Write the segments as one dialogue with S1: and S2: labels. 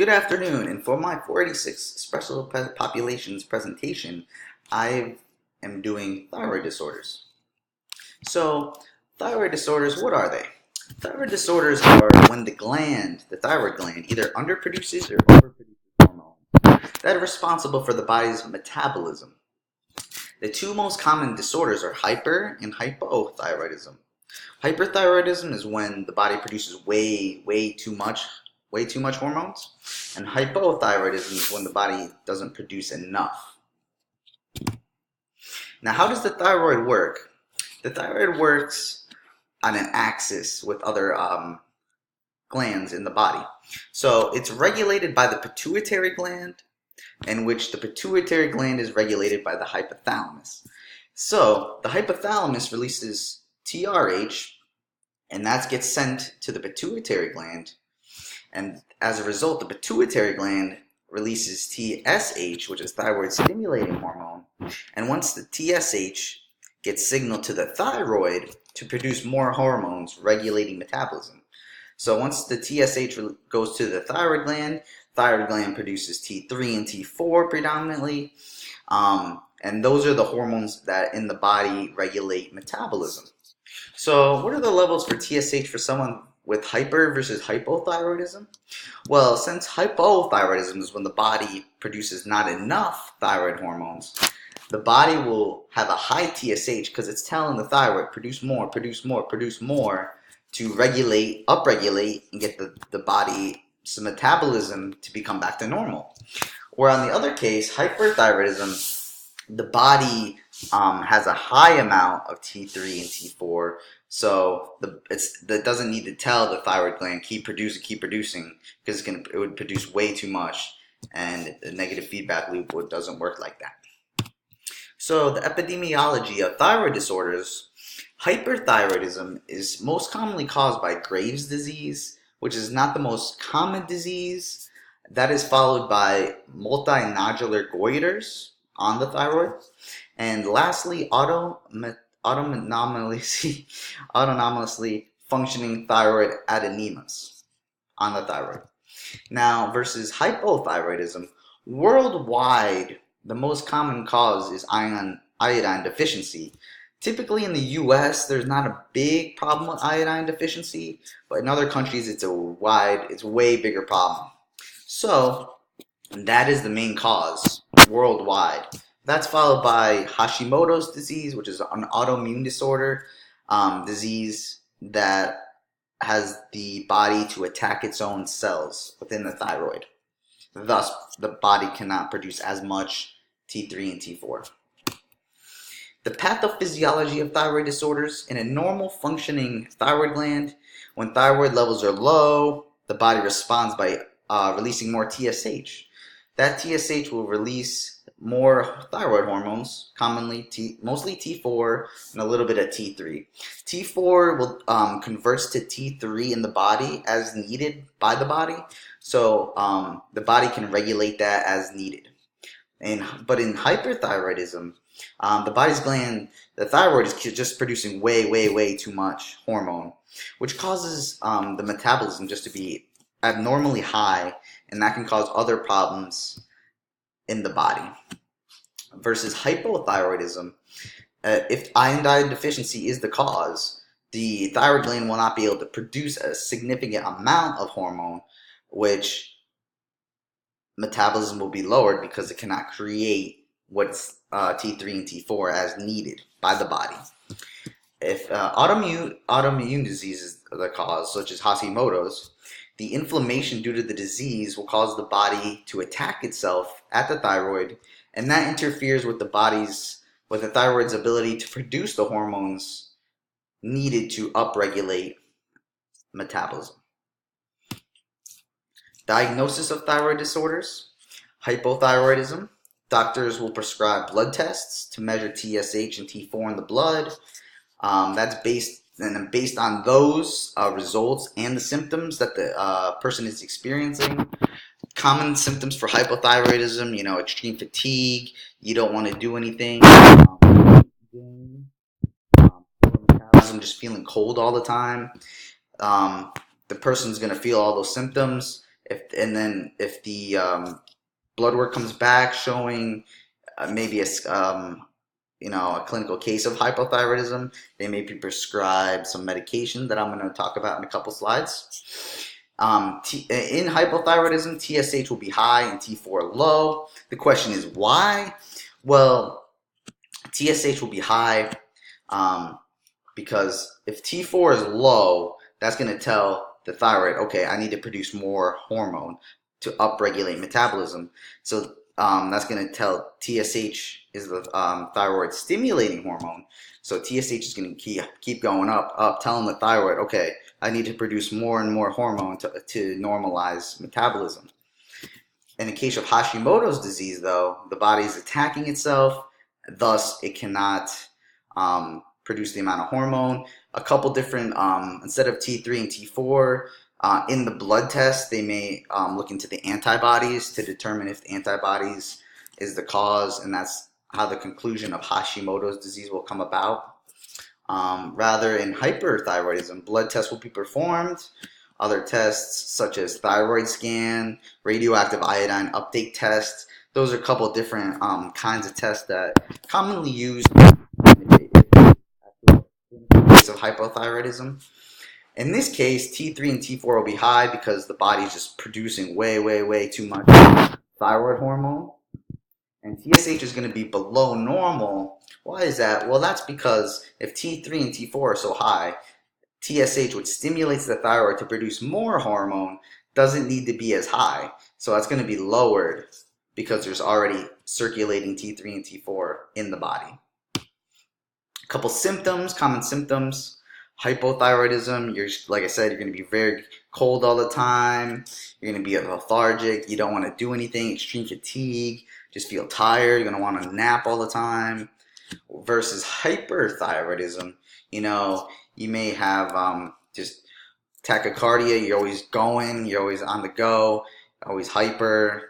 S1: Good afternoon, and for my 486 special populations presentation, I am doing thyroid disorders. So, thyroid disorders, what are they? Thyroid disorders are when the thyroid gland, either underproduces or overproduces hormones that are responsible for the body's metabolism. The two most common disorders are hyper and hypothyroidism. Hyperthyroidism is when the body produces way too much hormones, and hypothyroidism is when the body doesn't produce enough. Now, how does the thyroid work? The thyroid works on an axis with other glands in the body. So it's regulated by the pituitary gland, in which the pituitary gland is regulated by the hypothalamus. So the hypothalamus releases TRH, and that gets sent to the pituitary gland. And as a result, the pituitary gland releases TSH, which is thyroid stimulating hormone. And once the TSH gets signaled to the thyroid to produce more hormones regulating metabolism. So once the TSH goes to the thyroid gland produces T3 and T4 predominantly. And those are the hormones that in the body regulate metabolism. So what are the levels for TSH for someone with hyper versus hypothyroidism? Well, since hypothyroidism is when the body produces not enough thyroid hormones, the body will have a high TSH because it's telling the thyroid produce more to upregulate, and get the body's metabolism to become back to normal. Where on the other case, hyperthyroidism, the body has a high amount of T3 and T4, so that doesn't need to tell the thyroid gland keep producing, because it would produce way too much, and the negative feedback loop doesn't work like that. So the epidemiology of thyroid disorders: hyperthyroidism is most commonly caused by Graves' disease, which is not the most common disease. That is followed by multinodular goiters on the thyroid, and lastly, autonomously functioning thyroid adenemas on the thyroid. Now, versus hypothyroidism, worldwide, the most common cause is iodine deficiency. Typically in the US, there's not a big problem with iodine deficiency, but in other countries, it's a way bigger problem. So that is the main cause worldwide. That's followed by Hashimoto's disease, which is an autoimmune disorder, disease that has the body to attack its own cells within the thyroid. Thus, the body cannot produce as much T3 and T4. The pathophysiology of thyroid disorders: in a normal functioning thyroid gland, when thyroid levels are low, the body responds by releasing more TSH. That TSH will release more thyroid hormones, mostly T4 and a little bit of T3. T4 will converts to T3 in the body as needed by the body, so the body can regulate that as needed. But in hyperthyroidism, the thyroid is just producing way too much hormone, which causes the metabolism just to be abnormally high, and that can cause other problems in the body. Versus hypothyroidism, if iodine deficiency is the cause, the thyroid gland will not be able to produce a significant amount of hormone, which metabolism will be lowered because it cannot create what's T3 and T4 as needed by the body. If autoimmune disease is the cause, such as Hashimoto's, the inflammation due to the disease will cause the body to attack itself at the thyroid, and that interferes with the thyroid's ability to produce the hormones needed to upregulate metabolism. Diagnosis of thyroid disorders: hypothyroidism. Doctors will prescribe blood tests to measure TSH and T4 in the blood. That's based on those results and the symptoms that the person is experiencing. Common symptoms for hypothyroidism: extreme fatigue, you don't want to do anything, metabolism, just feeling cold all the time. The person's going to feel all those symptoms. If the blood work comes back showing maybe a clinical case of hypothyroidism, they may be prescribed some medication that I'm going to talk about in a couple slides. In hypothyroidism, TSH will be high and T4 low. The question is why? Well, TSH will be high because if T4 is low, that's going to tell the thyroid, okay, I need to produce more hormone to upregulate metabolism. So that's going to tell TSH is the thyroid stimulating hormone. So TSH is going to keep going up, telling the thyroid, okay, I need to produce more and more hormone to normalize metabolism. In the case of Hashimoto's disease, though, the body is attacking itself, thus it cannot produce the amount of hormone. A couple different, instead of T3 and T4, in the blood test, they may look into the antibodies to determine if the antibodies is the cause, and that's how the conclusion of Hashimoto's disease will come about. Rather, in hyperthyroidism, blood tests will be performed. Other tests such as thyroid scan, radioactive iodine uptake test, those are a couple different kinds of tests that commonly used in the case of hypothyroidism. In this case, T3 and T4 will be high because the body is just producing way too much thyroid hormone. And TSH is going to be below normal. Why is that? Well, that's because if T3 and T4 are so high, TSH, which stimulates the thyroid to produce more hormone, doesn't need to be as high. So that's going to be lowered because there's already circulating T3 and T4 in the body. A couple symptoms, common symptoms. Hypothyroidism, like I said, you're going to be very cold all the time. You're going to be lethargic. You don't want to do anything. Extreme fatigue. Just feel tired. You're going to want to nap all the time. Versus hyperthyroidism, you may have just tachycardia. You're always going. You're always on the go. Always hyper.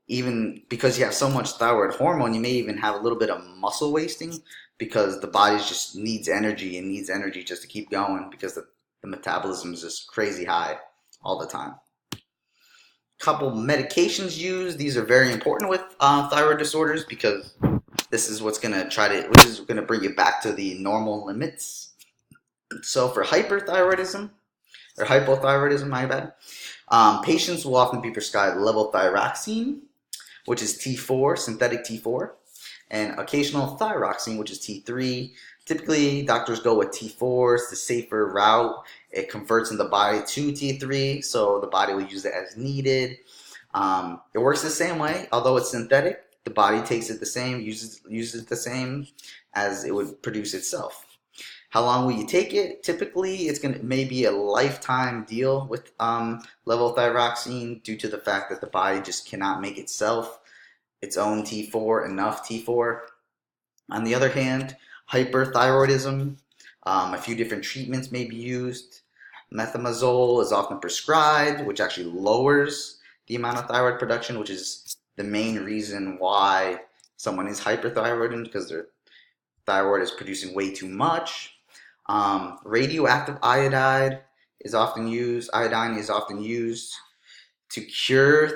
S1: Even because you have so much thyroid hormone, you may even have a little bit of muscle wasting because the body just needs energy and needs energy just to keep going because the metabolism is just crazy high all the time. Couple medications used. These are very important with thyroid disorders because this is what's going to bring you back to the normal limits. So for hyperthyroidism, or hypothyroidism, my bad, patients will often be prescribed levothyroxine, which is T4, synthetic T4, and occasional thyroxine, which is T3. Typically, doctors go with T4. It's the safer route. It converts in the body to T3, so the body will use it as needed. It works the same way, although it's synthetic. The body takes it the same, uses it the same as it would produce itself. How long will you take it? Typically, it may be a lifetime deal with levothyroxine due to the fact that the body just cannot make itself its own T4, enough T4. On the other hand, hyperthyroidism, a few different treatments may be used. Methimazole is often prescribed, which actually lowers the amount of thyroid production, which is the main reason why someone is hyperthyroid, because their thyroid is producing way too much. Radioactive iodine is often used to cure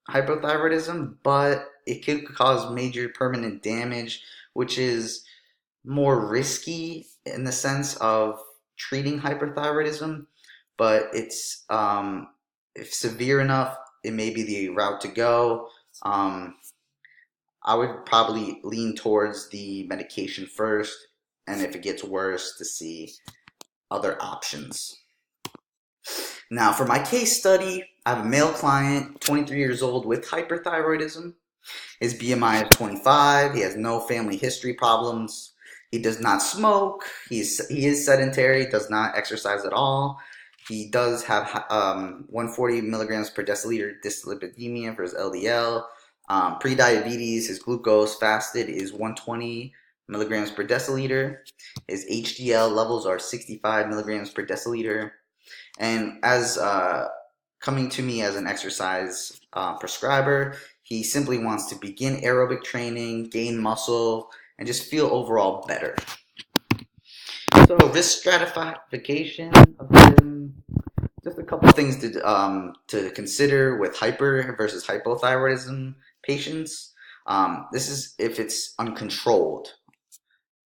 S1: hypothyroidism, but it could cause major permanent damage, which is more risky in the sense of treating hyperthyroidism, but it's if severe enough, it may be the route to go. I would probably lean towards the medication first, and if it gets worse, to see other options. Now, for my case study, I have a male client, 23 years old, with hyperthyroidism. His BMI is 25. He has no family history problems. He does not smoke. He is sedentary, does not exercise at all. He does have 140 milligrams per deciliter dyslipidemia for his LDL. Pre-diabetes, his glucose fasted is 120 milligrams per deciliter. His HDL levels are 65 milligrams per deciliter. And as coming to me as an exercise prescriber, he simply wants to begin aerobic training, gain muscle, and just feel overall better. So risk stratification of him, just a couple things to consider with hyper versus hypothyroidism patients. This is if it's uncontrolled.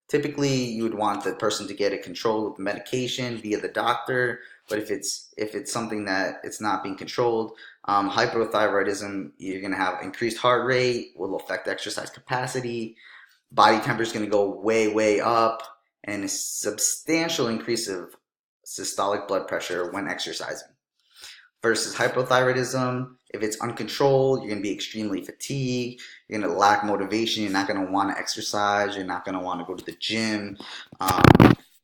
S1: Typically, you would want the person to get it controlled with medication via the doctor. But if it's something that it's not being controlled, hypothyroidism, you're going to have increased heart rate, will affect exercise capacity. Body temperature is going to go way up, and a substantial increase of systolic blood pressure when exercising. Versus hypothyroidism, if it's uncontrolled, you're going to be extremely fatigued, you're going to lack motivation, you're not going to want to exercise, you're not going to want to go to the gym,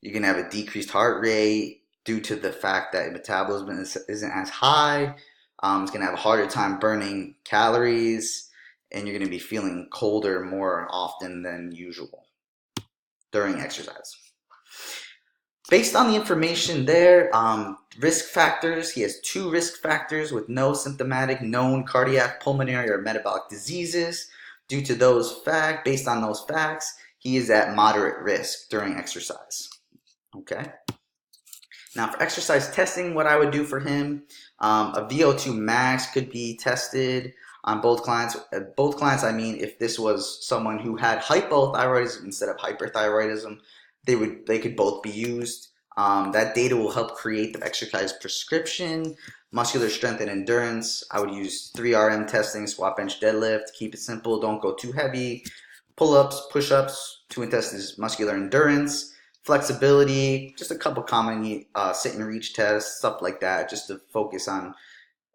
S1: you're going to have a decreased heart rate due to the fact that metabolism isn't as high. It's going to have a harder time burning calories, and you're going to be feeling colder more often than usual during exercise. Based on the information there, risk factors, he has 2 risk factors with no symptomatic known cardiac, pulmonary, or metabolic diseases. Due to based on those facts, he is at moderate risk during exercise. Okay. Now for exercise testing, what I would do for him, a VO2 max could be tested on both clients. Both clients, I mean, if this was someone who had hypothyroidism instead of hyperthyroidism, they could both be used. That data will help create the exercise prescription. Muscular strength and endurance, I would use 3RM testing, squat, bench, deadlift. Keep it simple, don't go too heavy. Pull-ups, push-ups to test is muscular endurance. Flexibility, just a couple common sit and reach tests, stuff like that, just to focus on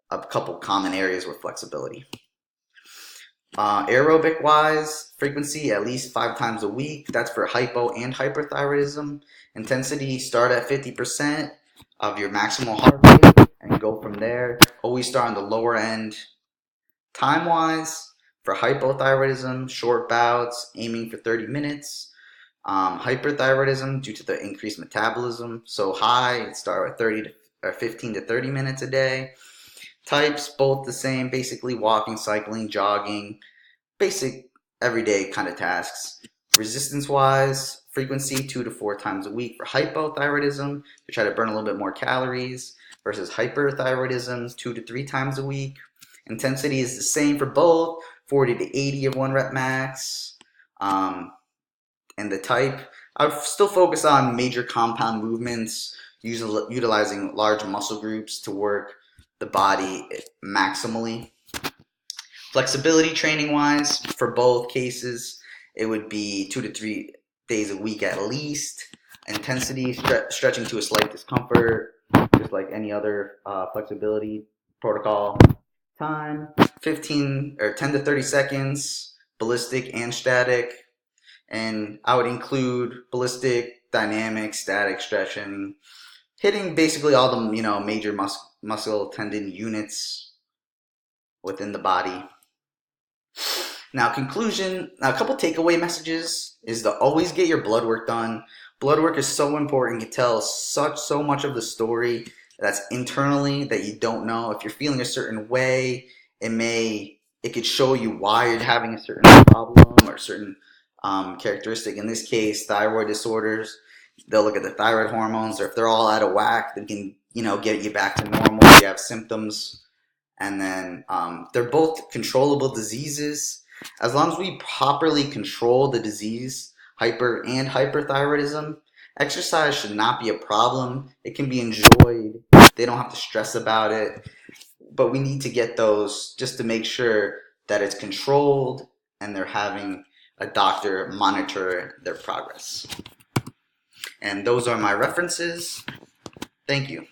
S1: a couple common areas with flexibility. Aerobic wise, frequency at least 5 times a week. That's for hypo and hyperthyroidism. Intensity, start at 50% of your maximal heart rate and go from there. Always start on the lower end. Time wise, for hypothyroidism, short bouts, aiming for 30 minutes. Hyperthyroidism, due to the increased metabolism, so high, start at 15 to 30 minutes a day. Types, both the same, basically walking, cycling, jogging, basic everyday kind of tasks. Resistance wise, frequency 2 to 4 times a week for hypothyroidism to try to burn a little bit more calories, versus hyperthyroidism 2 to 3 times a week. Intensity is the same for both, 40 to 80 of 1 rep max. And the type, I would still focus on major compound movements, utilizing large muscle groups to work the body maximally. Flexibility training wise, for both cases, it would be 2 to 3 days a week at least. Intensity, stretching to a slight discomfort, just like any other flexibility protocol. Time, 10 to 30 seconds, ballistic and static. And I would include ballistic, dynamic, static stretching, hitting basically all the major muscle tendon units within the body. Now, conclusion, a couple takeaway messages is to always get your blood work done. Blood work is so important. It can tell so much of the story that's internally that you don't know. If you're feeling a certain way, it could show you why you're having a certain problem or a certain characteristic. In this case, thyroid disorders, they'll look at the thyroid hormones, or if they're all out of whack, they can get you back to normal if you have symptoms. And then they're both controllable diseases. As long as we properly control the disease, hyper and hyperthyroidism, exercise should not be a problem. It can be enjoyed. They don't have to stress about it. But we need to get those just to make sure that it's controlled and they're having a doctor monitor their progress. And those are my references. Thank you.